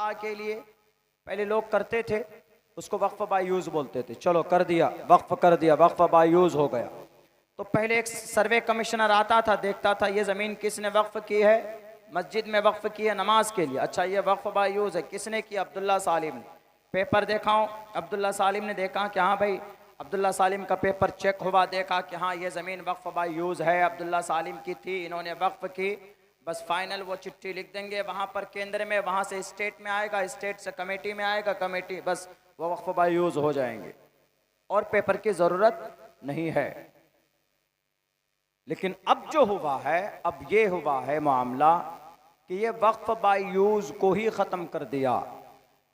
सदका के लिए पहले लोग करते थे, उसको वक्फ बाय यूज बोलते थे। चलो कर दिया, वक्फ कर दिया, वक्फ बाय यूज हो गया। तो पहले एक सर्वे कमिश्नर आता था, देखता था ये ज़मीन किसने वक्फ की है, मस्जिद में वक्फ की है नमाज के लिए, अच्छा ये वक्फ बाय यूज है, किसने किया, अब्दुल्ला सालिम ने। पेपर देखाऊं, अब्दुल्ला सालिम ने देखा कि हाँ भाई अब्दुल्ला सालिम का पेपर चेक हुआ, देखा कि हाँ ये ज़मीन वक्फ बाय यूज़ है, अब्दुल्ला सालिम की थी, इन्होंने वक्फ की, बस फाइनल वो चिट्ठी लिख देंगे वहाँ पर केंद्र में, वहाँ से स्टेट में आएगा, स्टेट से कमेटी में आएगा, कमेटी, बस वो वक्फ बाय यूज़ हो जाएंगे और पेपर की ज़रूरत नहीं है। लेकिन अब जो हुआ है, अब ये हुआ है मामला कि ये वक्फ बाय यूज़ को ही ख़त्म कर दिया।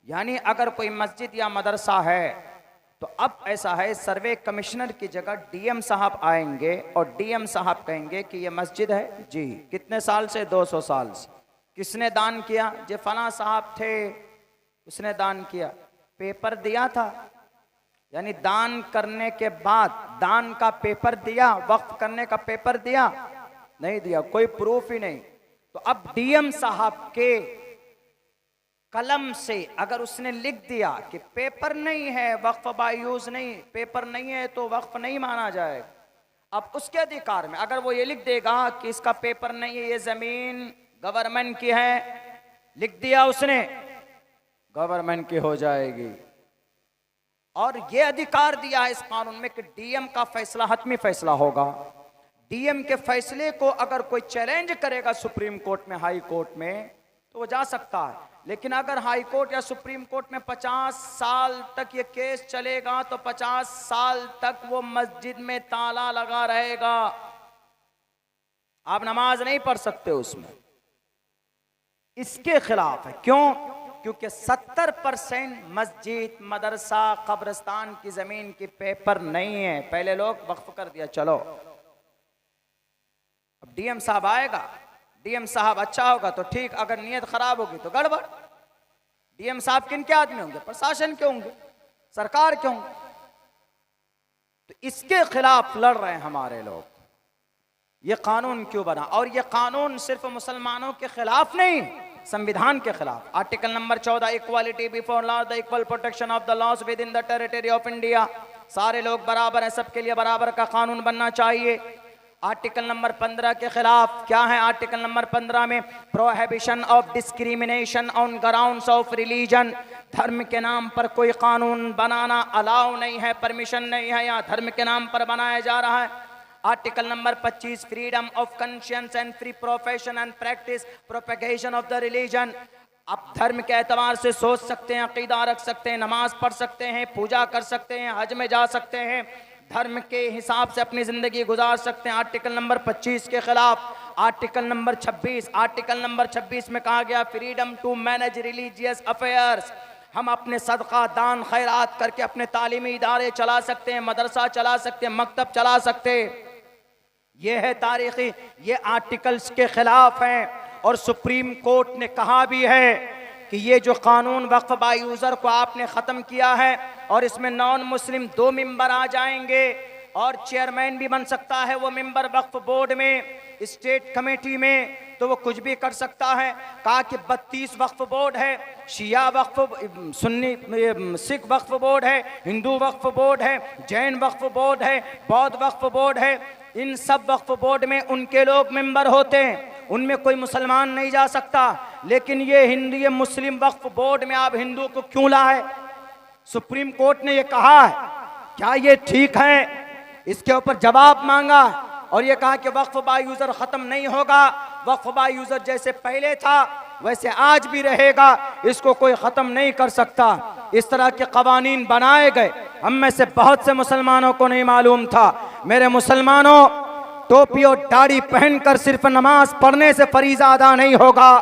यानी अगर कोई मस्जिद या मदरसा है तो अब ऐसा है, सर्वे कमिश्नर की जगह डीएम साहब आएंगे और डीएम साहब कहेंगे कि ये मस्जिद है जी, कितने साल से, 200 साल से, किसने दान किया, जो फला साहब थे उसने दान किया, पेपर दिया था, यानी दान करने के बाद दान का पेपर दिया, वक्फ करने का पेपर दिया, नहीं दिया, कोई प्रूफ ही नहीं। तो अब डीएम साहब के कलम से अगर उसने लिख दिया कि पेपर नहीं है, वक्फ बाय यूज नहीं, पेपर नहीं है तो वक्फ नहीं माना जाएगा, अब उसके अधिकार में अगर वो ये लिख देगा कि इसका पेपर नहीं है, ये जमीन गवर्नमेंट की है, लिख दिया उसने, गवर्नमेंट की हो जाएगी। और ये अधिकार दिया है इस कानून में कि डीएम का फैसला हतमी फैसला होगा। डीएम के फैसले को अगर कोई चैलेंज करेगा सुप्रीम कोर्ट में, हाई कोर्ट में, तो वो जा सकता है। लेकिन अगर हाई कोर्ट या सुप्रीम कोर्ट में 50 साल तक ये केस चलेगा तो 50 साल तक वो मस्जिद में ताला लगा रहेगा, आप नमाज नहीं पढ़ सकते उसमें। इसके खिलाफ है। क्यों? क्योंकि 70% मस्जिद, मदरसा, कब्रिस्तान की जमीन की पेपर नहीं है। पहले लोग वक्फ कर दिया, चलो अब डीएम साहब आएगा, डीएम साहब अच्छा होगा तो ठीक, अगर नीयत खराब होगी तो गड़बड़। डीएम साहब किन के आदमी होंगे? प्रशासन के होंगे, सरकार के होंगे। तो इसके खिलाफ लड़ रहे हैं हमारे लोग। ये कानून क्यों बना? और ये कानून सिर्फ मुसलमानों के खिलाफ नहीं, संविधान के खिलाफ। Article number 14, equality before law, the equal protection of the laws within the territory of India. सारे लोग बराबर हैं, सबके लिए बराबर का कानून बनना चाहिए। आर्टिकल नंबर 15 के खिलाफ क्या है? आर्टिकल नंबर 15 में prohibition of discrimination on grounds of religion. धर्म के नाम पर कोई कानून बनाना अलाउ नहीं है, परमिशन नहीं है, या धर्म के नाम पर बनाया जा रहा है। Article number 25, freedom of conscience and free profession and practice propagation of the religion. आप धर्म के एतबार से सोच सकते हैं, अकीदा रख सकते हैं, नमाज पढ़ सकते हैं, पूजा कर सकते हैं, हज में जा सकते हैं, धर्म के हिसाब से अपनी जिंदगी गुजार सकते हैं। आर्टिकल नंबर 25 के खिलाफ आर्टिकल नंबर 26, आर्टिकल नंबर 26 में कहा गया freedom to manage religious affairs. हम अपने सदका, दान, खैरात करके अपने तालीमी इदारे चला सकते हैं, मदरसा चला सकते हैं, मकतब चला सकते हैं। ये है तारीखी, ये आर्टिकल्स के खिलाफ हैं। और सुप्रीम कोर्ट ने कहा भी है कि ये जो कानून वक्फ बाय यूजर को आपने ख़त्म किया है और इसमें नॉन मुस्लिम 2 मेंबर आ जाएंगे और चेयरमैन भी बन सकता है वो मेंबर वक्फ बोर्ड में, स्टेट कमेटी में, तो वो कुछ भी कर सकता है। कहा कि 32 वक्फ बोर्ड है, शिया वक्फ, सुन्नी सिख वक्फ बोर्ड है, हिंदू वक्फ बोर्ड है, जैन वक्फ बोर्ड है, बौद्ध वक्फ बोर्ड है। इन सब वक्फ बोर्ड में उनके लोग मेंबर होते हैं, उनमें कोई मुसलमान नहीं जा सकता। लेकिन ये हिंदू, ये मुस्लिम वक्फ बोर्ड में आप हिंदू को क्यों लाए? सुप्रीम कोर्ट ने ये कहा है, क्या ये ठीक है? इसके ऊपर जवाब मांगा और ये कहा कि वक्फ बाय यूजर खत्म नहीं होगा, वक्फ बाय यूजर जैसे पहले था वैसे आज भी रहेगा, इसको कोई खत्म नहीं कर सकता। इस तरह के कवानीन बनाए गए, हम में से बहुत से मुसलमानों को नहीं मालूम था। मेरे मुसलमानों, टोपी और दाढ़ी पहनकर सिर्फ नमाज पढ़ने से फरीज़ा अदा नहीं होगा,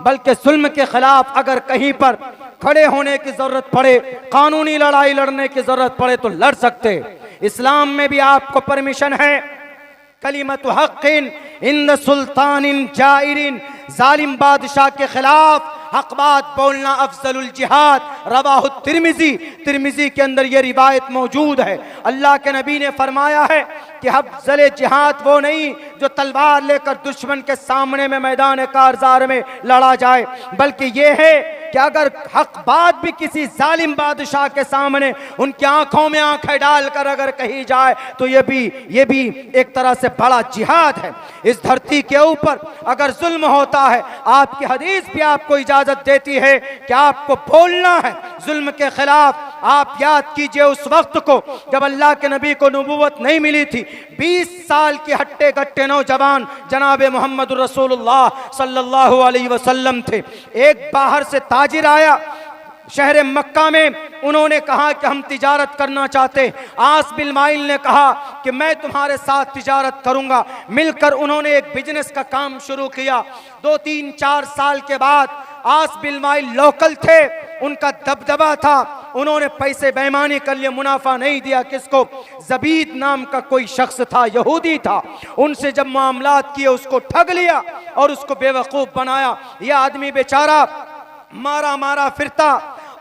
बल्कि जुल्म के खिलाफ अगर कहीं पर खड़े होने की जरूरत पड़े, कानूनी लड़ाई लड़ने की जरूरत पड़े तो लड़ सकते। इस्लाम में भी आपको परमिशन है। कलिमतु हक़्क़िन इंद सुल्तानिन जाइरिन, जालिम बादशाह के खिलाफ हक बात बोलना अफजलुल जिहाद। रवाहु तिर्मिज़ी, तिर्मिज़ी के अंदर ये रिवायत मौजूद है। अल्लाह के नबी ने फरमाया है कि अफजल जिहाद वो नहीं जो तलवार लेकर दुश्मन के सामने में मैदान कारज़ार में लड़ा जाए, बल्कि ये है कि अगर हक बात भी किसी जालिम बादशाह के सामने उनकी आंखों में आंखें डालकर अगर कही जाए तो ये भी एक तरह से बड़ा जिहाद है। इस धरती के ऊपर अगर जुल्म होता है, आपकी हदीस भी आपको इजाजत देती है कि आपको बोलना है जुल्म के खिलाफ। आप याद कीजिए उस वक्त को जब अल्लाह के नबी को नबूवत नहीं मिली थी। 20 साल के हट्टे कट्टे नौजवान जनाब मोहम्मद रसूलुल्लाह सल्लल्लाहु अलैहि वसल्लम थे। एक बाहर से ताजिर आया शहर मक्का में, उन्होंने कहा कि हम तिजारत करना चाहते। आस बिन माइल ने कहा कि मैं तुम्हारे साथ तिजारत करूंगा। मिलकर उन्होंने एक बिजनेस का काम शुरू किया। 2-3-4 साल के बाद आस बिन माइल लोकल थे, उनका दबदबा था, उन्होंने पैसे बेईमानी कर लिए, मुनाफा नहीं दिया। किसको? जबीद नाम का कोई शख्स था, यहूदी था। उनसे जब मामलात किए उसको ठग लिया और उसको बेवकूफ बनाया। यह आदमी बेचारा मारा मारा फिरता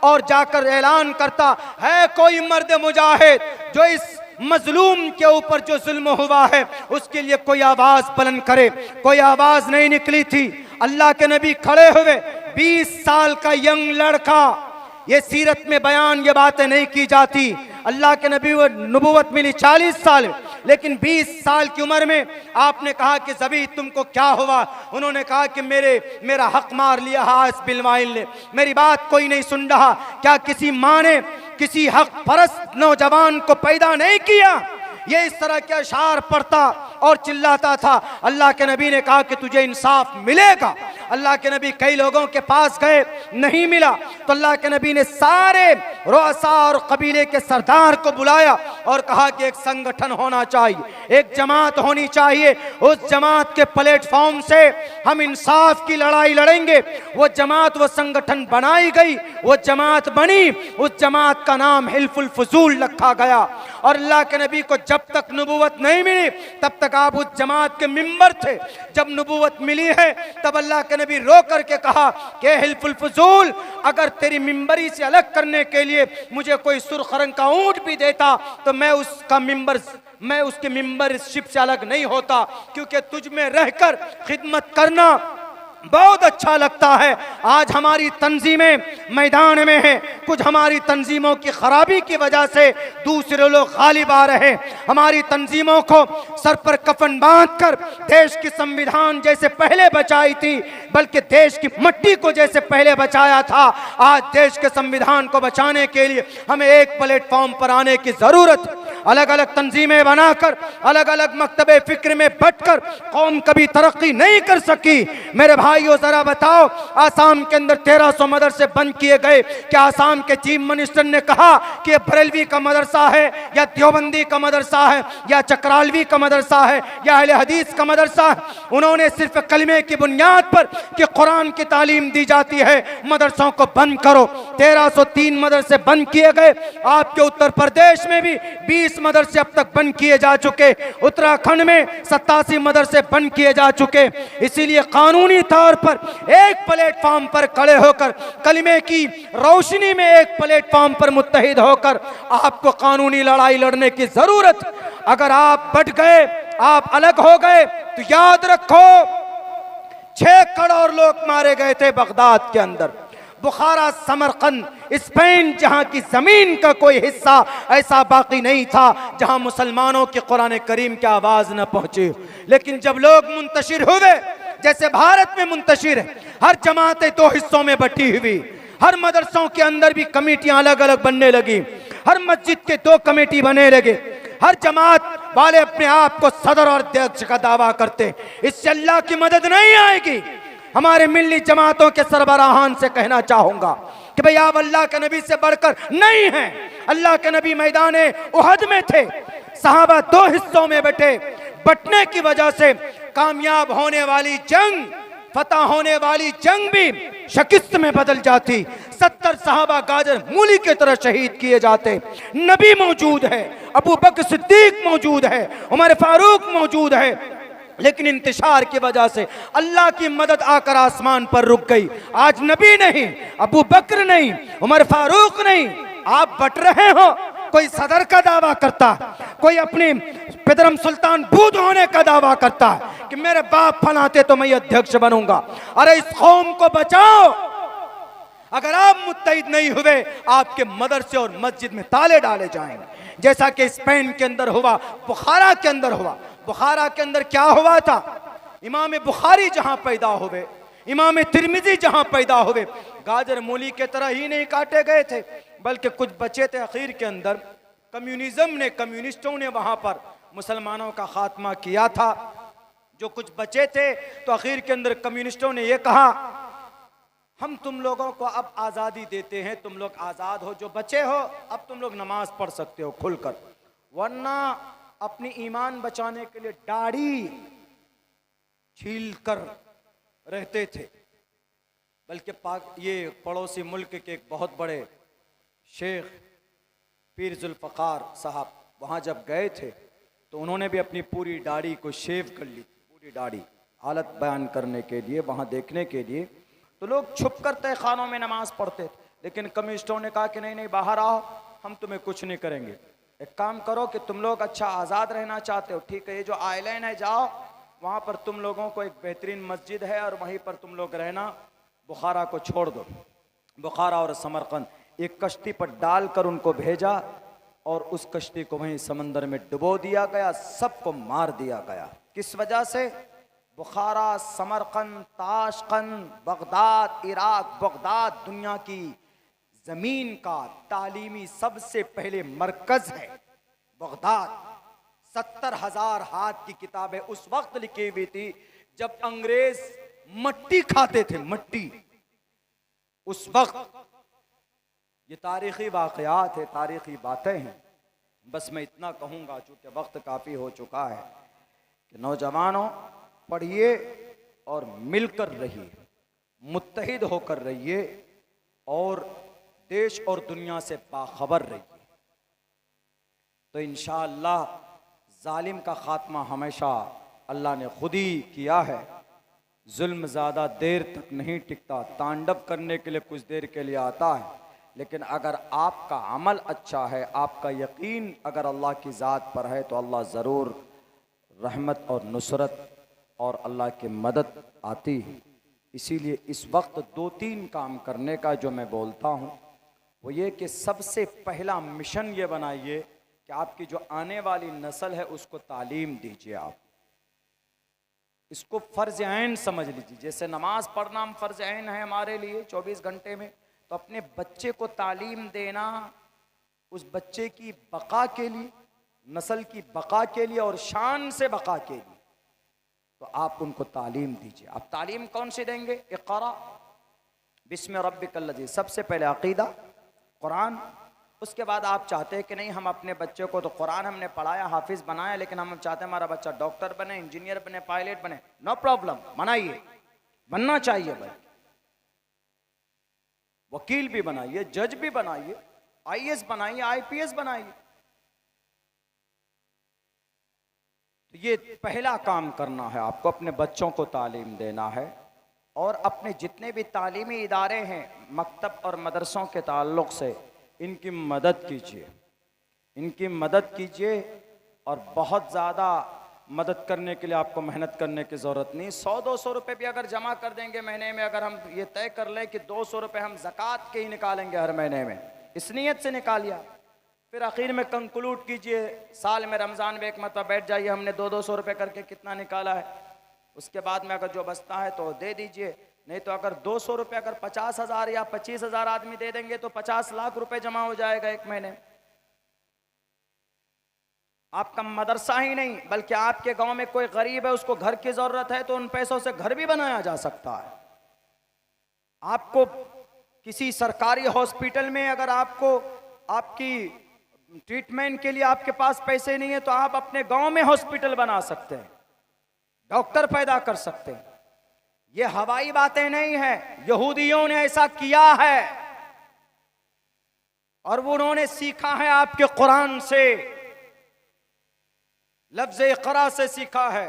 और जाकर ऐलान करता है कोई मर्द मुजाहिद जो इस मजलूम के ऊपर जो जुल्म हुआ है उसके लिए कोई आवाज बुलंद करे। कोई आवाज नहीं निकली थी। अल्लाह के नबी खड़े हुए। 20 साल का यंग लड़का, ये सीरत में बयान ये बातें नहीं की जाती। अल्लाह के नबी को नबूवत मिली 40 साल, लेकिन 20 साल की उम्र में आपने कहा कि ज़बीद तुमको क्या हुआ? उन्होंने कहा कि मेरा हक मार लिया आस बिन माइल ने, मेरी बात कोई नहीं सुन रहा। क्या किसी माँ ने किसी हक परस्त नौजवान को पैदा नहीं किया? ये इस तरह के अशार पढ़ता और चिल्लाता था। अल्लाह के नबी ने कहा कि तुझे इंसाफ मिलेगा। अल्लाह के नबी कई लोगों के पास गए, नहीं मिला, तो अल्लाह के नबी ने सारे रुअसा और कबीले के सरदार को बुलाया और कहा कि एक संगठन होना चाहिए, एक जमात होनी चाहिए। उस जमात के प्लेटफॉर्म से हम इंसाफ की लड़ाई लड़ेंगे। वो जमात, वो संगठन बनाई गई, वो जमात बनी। उस जमात का नाम हिल्फुल फुजूल रखा गया। और अल्लाह के नबी को जब तक नबूवत नहीं मिली तब तक आप उस जमात के मिंबर थे। जब नबूवत मिली है तब अल्लाह के नबी रो करके कहा कि हिल्फुल फुजूल, अगर तेरी मिंबरी से अलग करने के लिए मुझे कोई सुर्ख रंग का ऊंट भी देता तो मैं उसके मिंबरशिप से अलग नहीं होता, क्योंकि तुझ में रहकर खिदमत करना बहुत अच्छा लगता है। आज हमारी तंजीमें मैदान में हैं। कुछ हमारी तंजीमों की खराबी की वजह से दूसरे लोग गालिब आ रहे हैं। हमारी तंजीमों को सर पर कफन बांधकर देश की संविधान जैसे पहले बचाई थी, बल्कि देश की मट्टी को जैसे पहले बचाया था, आज देश के संविधान को बचाने के लिए हमें एक प्लेटफॉर्म पर आने की जरूरत है। अलग अलग तंजीमें बनाकर, अलग अलग मकतबे फिक्र में बटकर कौम कभी तरक्की नहीं कर सकी। मेरे भाइयों जरा बताओ, आसाम के अंदर 1300 मदरसे बंद किए गए। क्या आसाम के चीफ मिनिस्टर ने कहा कि ये बरेलवी का मदरसा है या देवबंदी का मदरसा है या चक्रालवी का मदरसा है या अहले हदीस का मदरसा है? उन्होंने सिर्फ कलमे की बुनियाद पर कि कुरान की तालीम दी जाती है मदरसों को बंद करो। 1303 मदरसे बंद किए गए। आपके उत्तर प्रदेश में भी 20 मदरसे अब तक बंद किए जा चुके। उत्तराखंड में 87 मदरसे बंद किए जा चुके। इसीलिए कानूनी तौर पर एक प्लेटफॉर्म पर खड़े होकर, कलिमे की रोशनी में एक प्लेटफॉर्म पर मुत्तहिद होकर आपको कानूनी लड़ाई लड़ने की जरूरत। अगर आप बट गए, आप अलग हो गए, तो याद रखो 6 करोड़ लोग मारे गए थे बगदाद के अंदर। बुखारा, समरकंद, स्पेन, जहां की जमीन का कोई हिस्सा ऐसा बाकी नहीं था जहां मुसलमानों के कुरान करीम की आवाज न पहुंचे। लेकिन जब लोग मुंतशिर हुए, जैसे भारत में मुंतशिर है, हर जमातें 2 हिस्सों में बटी हुई, हर मदरसों के अंदर भी कमेटियां अलग अलग बनने लगी, हर मस्जिद के 2 कमेटी बने लगे, हर जमात वाले अपने आप को सदर और अध्यक्ष का दावा करते। इससे अल्लाह की मदद नहीं आएगी। हमारे मिल्ली जमातों के सरबराहान से कहना चाहूंगा कि भाई आप अल्लाह के नबी से बढ़कर नहीं हैं। अल्लाह के नबी मैदाने उहद में थे, सहाबा 2 हिस्सों में बटे। बटने की वजह से कामयाब होने वाली जंग, फतह होने वाली जंग भी शिकस्त में बदल जाती। 70 सहाबा गाजर मूली की तरह शहीद किए जाते। नबी मौजूद है, अबू बकर सिद्दीक मौजूद है, उमर फारूक मौजूद है, लेकिन इंतशार की वजह से अल्लाह की मदद आकर आसमान पर रुक गई। आज नबी नहीं, अबू बकर नहीं, उमर फारूक नहीं, आप बट रहे हो। कोई सदर का दावा करता, कोई अपने पिदरम सुल्तान बूद होने का दावा करता कि मेरे बाप फलाते तो मैं अध्यक्ष बनूंगा। अरे इस कौम को बचाओ। अगर आप मुत्तहिद नहीं हुए, आपके मदरसे और मस्जिद में ताले डाले जाएंगे, जैसा कि स्पेन के अंदर हुआ, बुखारा के अंदर हुआ। बुखारा के अंदर क्या हुआ था? इमाम बुखारी जहां पैदा हुए, इमाम तिरमिजी जहां पैदा हुए, गाजर मूली के तरह ही नहीं काटे गए थे, बल्कि कुछ बचे थे। आखिर के अंदर कम्युनिज्म ने, कम्युनिस्टों ने वहां पर मुसलमानों का खात्मा किया था। जो कुछ बचे थे, तो आखिर के अंदर कम्युनिस्टों ने यह कहा, हम तुम लोगों को अब आज़ादी देते हैं, तुम लोग आज़ाद हो, जो बचे हो अब तुम लोग नमाज पढ़ सकते हो खुलकर। वरना अपनी ईमान बचाने के लिए दाढ़ी छील कर रहते थे। बल्कि ये पड़ोसी मुल्क के एक बहुत बड़े शेख पीर जुल्फ़कार साहब वहाँ जब गए थे, तो उन्होंने भी अपनी पूरी दाढ़ी को शेव कर ली, पूरी दाढ़ी, हालत बयान करने के लिए, वहाँ देखने के लिए। तो लोग छुप कर तय खानों में नमाज पढ़ते थे, लेकिन कम्युनिस्टों ने कहा कि नहीं नहीं, बाहर आओ, हम तुम्हें कुछ नहीं करेंगे। एक काम करो कि तुम लोग अच्छा आज़ाद रहना चाहते हो, ठीक है, ये जो आइलैंड है जाओ, वहाँ पर तुम लोगों को एक बेहतरीन मस्जिद है और वहीं पर तुम लोग रहना, बुखारा को छोड़ दो। बुखारा और समरकंद एक कश्ती पर डालकर उनको भेजा और उस कश्ती को वहीं समंदर में डुबो दिया गया, सबको मार दिया गया। किस वजह से? Bukhara, Samarkand, Tashkent, Baghdad, Iraq, Baghdad दुनिया की जमीन का तालीमी सबसे पहले मरकज है। बगदाद 70,000 हाथ की किताबें उस वक्त लिखी हुई थी जब अंग्रेज मट्टी खाते थे, मट्टी। उस वक्त ये तारीखी वाकयात है, तारीखी बातें हैं। बस मैं इतना कहूँगा, चूँकि वक्त काफ़ी हो चुका है, कि नौजवानों पढ़िए और मिलकर रहिए, मुत्तहिद होकर रहिए और देश और दुनिया से बाखबर रहिए। तो इंशाअल्लाह जालिम का खात्मा हमेशा अल्लाह ने खुद ही किया है। जुल्म ज़्यादा देर तक नहीं टिकता, तांडव करने के लिए कुछ देर के लिए आता है, लेकिन अगर आपका अमल अच्छा है, आपका यकीन अगर अल्लाह की ज़ात पर है, तो अल्लाह ज़रूर रहमत और नुसरत और अल्लाह की मदद आती है। इसीलिए इस वक्त 2-3 काम करने का जो मैं बोलता हूँ, वो ये कि सबसे पहला मिशन ये बनाइए कि आपकी जो आने वाली नस्ल है उसको तालीम दीजिए। आप इसको फ़र्ज़ ऐन समझ लीजिए। जैसे नमाज पढ़ना हम फ़र्ज़ ऐन है हमारे लिए 24 घंटे में, तो अपने बच्चे को तालीम देना उस बच्चे की बका के लिए, नस्ल की बका के लिए और शान से बका के लिए, तो आप उनको तालीम दीजिए। आप तालीम कौन सी देंगे? इक़रा बिस्मि रब्बिकल्लज़ी, सबसे पहले अक़ीदा, कुरान। उसके बाद आप चाहते हैं कि नहीं, हम अपने बच्चे को तो कुरान हमने पढ़ाया, हाफिज़ बनाया, लेकिन हम चाहते हैं हमारा बच्चा डॉक्टर बने, इंजीनियर बने, पायलट बने। नो प्रॉब्लम, बनाइए, बनना चाहिए भाई। वकील भी बनाइए, जज भी बनाइए, IAS बनाइए, IPS बनाइए। तो ये पहला काम करना है आपको, अपने बच्चों को तालीम देना है। और अपने जितने भी तालीमी इदारे हैं, मकतब और मदरसों के ताल्लुक़ से, इनकी मदद कीजिए, इनकी मदद कीजिए। और बहुत ज़्यादा मदद करने के लिए आपको मेहनत करने की ज़रूरत नहीं। 100-200 रुपये भी अगर जमा कर देंगे महीने में, अगर हम ये तय कर लें कि 200 रुपये हम ज़कात के ही निकालेंगे हर महीने में, इस नीयत से निकालिया, फिर आखिर में कंक्लूड कीजिए, साल में रमज़ान में एक मरतबा बैठ जाइए, हमने 200-200 रुपये करके कितना निकाला है। उसके बाद में अगर जो बचता है तो दे दीजिए, नहीं तो अगर 200 रुपये अगर 50,000 या 25,000 आदमी दे देंगे तो 50 लाख रुपए जमा हो जाएगा एक महीने। आपका मदरसा ही नहीं, बल्कि आपके गांव में कोई गरीब है, उसको घर की जरूरत है, तो उन पैसों से घर भी बनाया जा सकता है। आपको किसी सरकारी हॉस्पिटल में अगर आपको आपकी ट्रीटमेंट के लिए आपके पास पैसे नहीं है, तो आप अपने गांव में हॉस्पिटल बना सकते हैं, डॉक्टर पैदा कर सकते हैं। ये हवाई बातें नहीं है, यहूदियों ने ऐसा किया है और वो उन्होंने सीखा है आपके कुरान से, लफ्ज़ इक़रा से सीखा है।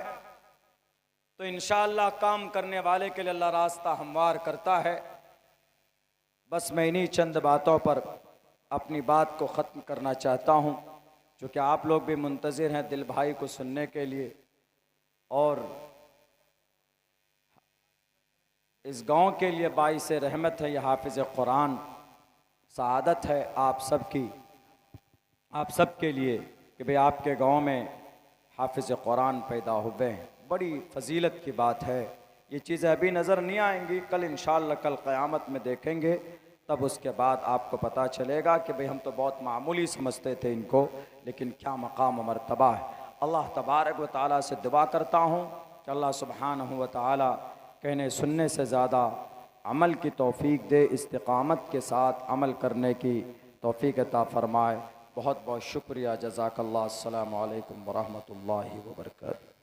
तो इंशाअल्लाह काम करने वाले के लिए अल्लाह रास्ता हमवार करता है। बस मैं इन्हीं चंद बातों पर अपनी बात को ख़त्म करना चाहता हूँ, क्योंकि आप लोग भी मुंतज़िर हैं दिल भाई को सुनने के लिए। और इस गांव के लिए बाइस रहमत है, यह हाफिज़ कुरान सआदत है आप सब के लिए कि भाई आपके गांव में हाफिज़ कुरान पैदा हुए हैं। बड़ी फजीलत की बात है। ये चीज़ें अभी नज़र नहीं आएंगी, कल इंशाअल्लाह कल क़यामत में देखेंगे, तब उसके बाद आपको पता चलेगा कि भाई हम तो बहुत मामूली समझते थे इनको, लेकिन क्या मकाम व मर्तबा है। अल्लाह तबारक व तआला से दुआ करता हूँ कि अल्लाह सुब्हानहु व तआला कहने सुनने से ज़्यादा अमल की तौफीक दे, इस्तिकामत के साथ अमल करने की तौफीक अता फ़रमाए। बहुत बहुत शुक्रिया। जज़ाकल्लाह। अस्सलामु अलैकुम व रहमतुल्लाहि व बरकातहू।